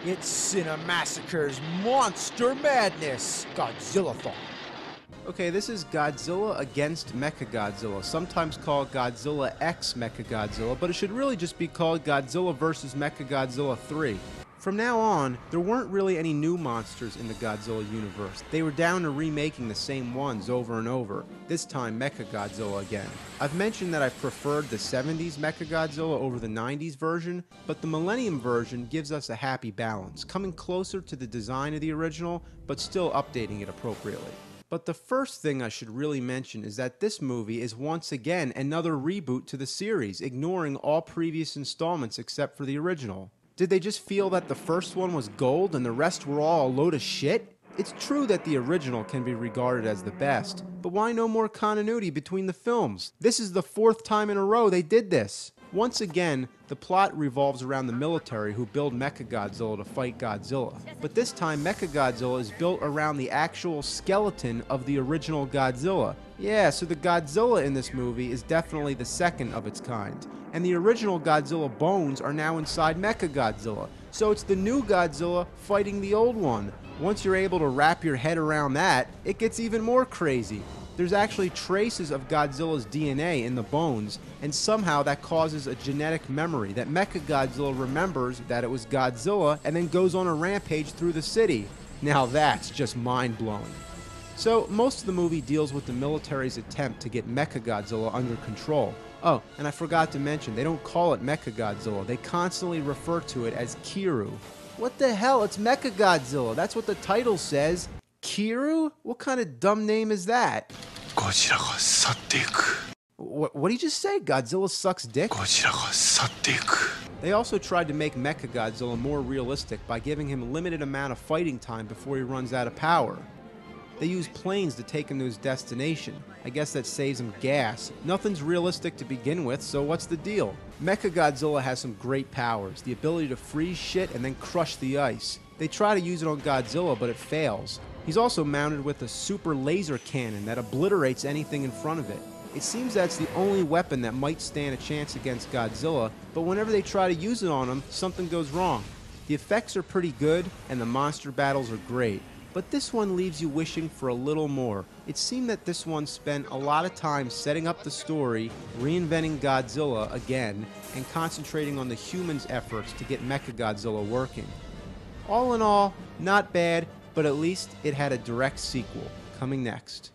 It's Cinemassacre's Monster Madness Godzilla-thon. Okay, this is Godzilla against Mechagodzilla, sometimes called Godzilla x Mechagodzilla, but it should really just be called Godzilla vs. Mechagodzilla 3. From now on, there weren't really any new monsters in the Godzilla universe. They were down to remaking the same ones over and over, this time Mechagodzilla again. I've mentioned that I preferred the 70s Mechagodzilla over the 90s version, but the Millennium version gives us a happy balance, coming closer to the design of the original, but still updating it appropriately. But the first thing I should really mention is that this movie is once again another reboot to the series, ignoring all previous installments except for the original. Did they just feel that the first one was gold and the rest were all a load of shit? It's true that the original can be regarded as the best, but why no more continuity between the films? This is the fourth time in a row they did this. Once again, the plot revolves around the military who build Mechagodzilla to fight Godzilla. But this time, Mechagodzilla is built around the actual skeleton of the original Godzilla. Yeah, so the Godzilla in this movie is definitely the second of its kind. And the original Godzilla bones are now inside Mechagodzilla. So it's the new Godzilla fighting the old one. Once you're able to wrap your head around that, it gets even more crazy. There's actually traces of Godzilla's DNA in the bones, and somehow that causes a genetic memory that Mechagodzilla remembers that it was Godzilla and then goes on a rampage through the city. Now that's just mind-blowing. So most of the movie deals with the military's attempt to get Mechagodzilla under control. Oh, and I forgot to mention, they don't call it Mechagodzilla, they constantly refer to it as Kiru. What the hell, it's Mechagodzilla, that's what the title says. Kiru? What kind of dumb name is that? What did you just say? Godzilla sucks dick? They also tried to make Mechagodzilla more realistic by giving him a limited amount of fighting time before he runs out of power. They use planes to take him to his destination. I guess that saves him gas. Nothing's realistic to begin with, so what's the deal? Mechagodzilla has some great powers, the ability to freeze shit and then crush the ice. They try to use it on Godzilla, but it fails. He's also mounted with a super laser cannon that obliterates anything in front of it. It seems that's the only weapon that might stand a chance against Godzilla, but whenever they try to use it on him, something goes wrong. The effects are pretty good, and the monster battles are great. But this one leaves you wishing for a little more. It seemed that this one spent a lot of time setting up the story, reinventing Godzilla again, and concentrating on the humans' efforts to get Mechagodzilla working. All in all, not bad, but at least it had a direct sequel, coming next.